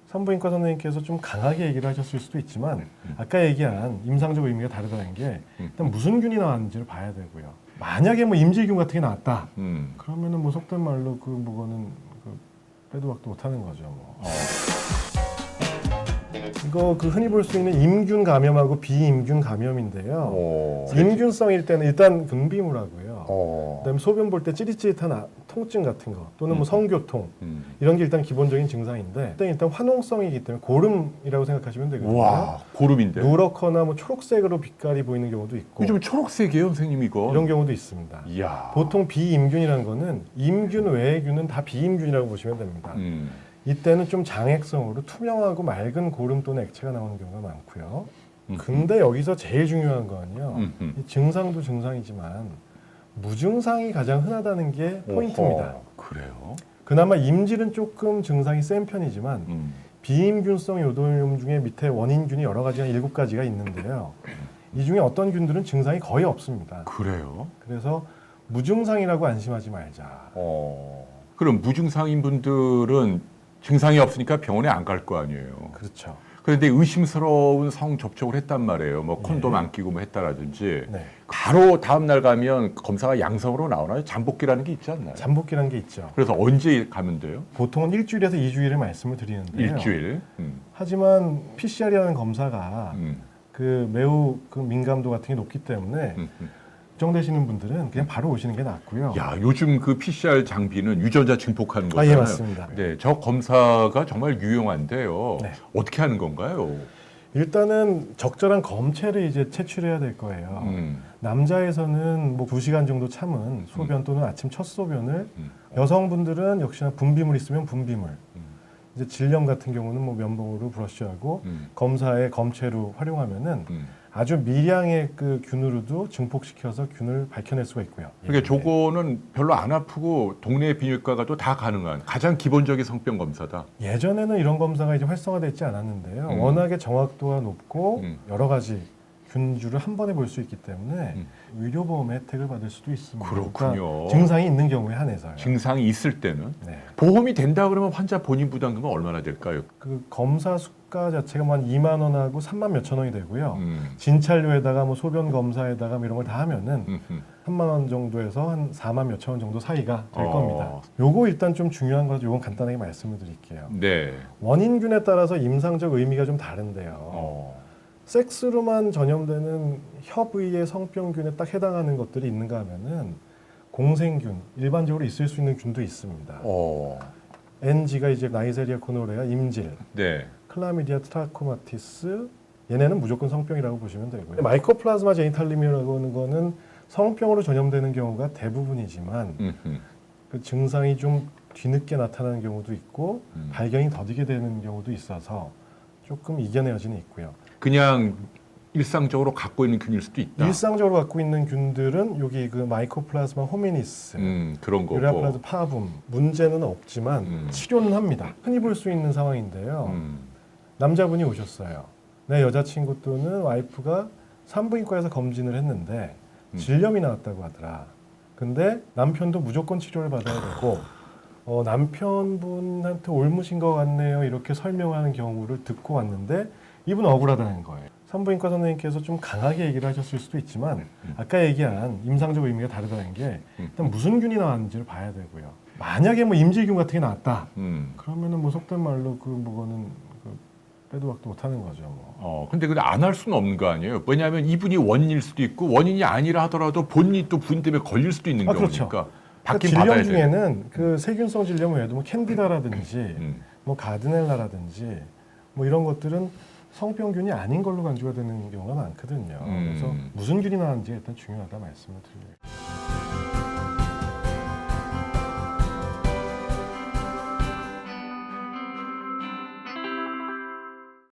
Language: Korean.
산부인과 선생님께서 좀 강하게 얘기를 하셨을 수도 있지만 아까 얘기한 임상적 의미가 다르다는 게 일단 무슨 균이 나왔는지를 봐야 되고요. 만약에 뭐 임질균 같은 게 나왔다. 그러면은 뭐 속된 말로 그거는 빼도 박도 못하는 거죠. 뭐. 이거 흔히 볼 수 있는 임균 감염하고 비임균 감염인데요. 임균성일 때는 일단 분비물하고요. 그다음에 소변 볼 때 찌릿찌릿한 통증 같은 거 또는 뭐 성교통 이런 게 일단 기본적인 증상인데 일단 화농성이기 때문에 고름이라고 생각하시면 되거든요. 와, 고름인데. 누렇거나 뭐 초록색으로 빛깔이 보이는 경우도 있고. 좀 초록색이에요, 선생님 이거. 이런 경우도 있습니다. 이야. 보통 비임균이라는 거는 임균 외의 균은 다 비임균이라고 보시면 됩니다. 이때는 좀 장액성으로 투명하고 맑은 고름 또는 액체가 나오는 경우가 많고요. 근데 여기서 제일 중요한 거는요. 이 증상도 증상이지만 무증상이 가장 흔하다는 게 포인트입니다. 어허, 그래요? 그나마 임질은 조금 증상이 센 편이지만 비임균성 요도염 중에 밑에 원인균이 여러 가지가 7가지가 있는데요. 이 중에 어떤 균들은 증상이 거의 없습니다. 그래요? 그래서 무증상이라고 안심하지 말자. 그럼 무증상인 분들은 증상이 없으니까 병원에 안 갈 거 아니에요. 그렇죠. 그런데 의심스러운 성 접촉을 했단 말이에요. 뭐 콘돔 네. 안 끼고 뭐 했다라든지. 네. 바로 다음 날 가면 검사가 양성으로 나오나요? 잠복기라는 게 있지 않나요? 잠복기라는 게 있죠. 그래서 언제 가면 돼요? 보통은 일주일에서 2주일을 말씀을 드리는데요. 일주일. 하지만 PCR이라는 검사가 매우 민감도 같은 게 높기 때문에 걱정되시는 분들은 그냥 바로 오시는 게 낫고요. 야, 요즘 그 PCR 장비는 유전자 증폭하는 거잖아요. 예, 맞습니다. 네, 저 검사가 정말 유용한데요. 네. 어떻게 하는 건가요? 일단은 적절한 검체를 이제 채취해야 될 거예요. 남자에서는 뭐 2시간 정도 참은 소변 또는 아침 첫 소변을 여성분들은 역시나 분비물 있으면 분비물. 이제 질염 같은 경우는 뭐 면봉으로 브러쉬하고 검사에 검체로 활용하면은 아주 미량의 그 균으로도 증폭시켜서 균을 밝혀낼 수가 있고요. 그러니까 저거는 별로 안 아프고 동네 비뇨기과 가도 다 가능한 가장 기본적인 성병 검사다. 예전에는 이런 검사가 이제 활성화되지 않았는데요. 워낙에 정확도가 높고 여러 가지 균주를 한 번에 볼 수 있기 때문에 의료보험의 혜택을 받을 수도 있습니다. 그렇군요. 그러니까 증상이 있는 경우에 한해서요. 증상이 있을 때는 네. 보험이 된다 그러면 환자 본인 부담금은 얼마나 될까요? 그 검사 수가 자체가 뭐 한 2만 원하고 3만 몇천 원이 되고요. 진찰료에다가 뭐 소변 검사에다가 뭐 이런 걸 다 하면은 3만 원 정도에서 한 4만 몇천 원 정도 사이가 될 겁니다. 요거 일단 좀 중요한 거라서 요건 간단하게 말씀을 드릴게요. 네. 원인균에 따라서 임상적 의미가 좀 다른데요. 섹스로만 전염되는 협의의 성병균에 딱 해당하는 것들이 있는가 하면은 공생균, 일반적으로 있을 수 있는 균도 있습니다. NG가 이제 나이세리아 고노레아, 임질, 네. 클라미디아 트라코마티스, 얘네는 무조건 성병이라고 보시면 되고요. 마이코플라즈마 제니탈리미라고 하는 거는 성병으로 전염되는 경우가 대부분이지만 그 증상이 좀 뒤늦게 나타나는 경우도 있고 발견이 더디게 되는 경우도 있어서 조금 이겨내어지는 있고요. 그냥 일상적으로 갖고 있는 균일 수도 있다. 일상적으로 갖고 있는 균들은 여기 그 마이코플라즈마 호미니스, 그런 거고. 유라플라즈 파붐 문제는 없지만 치료는 합니다. 흔히 볼 수 있는 상황인데요. 남자분이 오셨어요. 내 여자친구 또는 와이프가 산부인과에서 검진을 했는데 질염이 나왔다고 하더라. 근데 남편도 무조건 치료를 받아야 되고 남편분한테 옮으신 것 같네요. 이렇게 설명하는 경우를 듣고 왔는데 이분 억울하다는 거예요. 산부인과 선생님께서 좀 강하게 얘기를 하셨을 수도 있지만 아까 얘기한 임상적 의미가 다르다는 게 일단 무슨 균이 나왔는지를 봐야 되고요. 만약에 뭐 임질균 같은 게 나왔다. 그러면은 뭐 속된 말로 그거는 빼도 박도 못하는 거죠. 뭐. 근데 안 할 수는 없는 거 아니에요? 왜냐하면 이분이 원인일 수도 있고 원인이 아니라 하더라도 본인이 또 부인 때문에 걸릴 수도 있는 그렇죠. 경우니까 그러니까 질염 중에는 그 세균성 질염 외에도 뭐 캔디다라든지 뭐 가드넬라라든지 뭐 이런 것들은 성병균이 아닌 걸로 간주가 되는 경우가 많거든요. 그래서 무슨 균이 나왔는지 일단 중요하다 말씀을 드려요.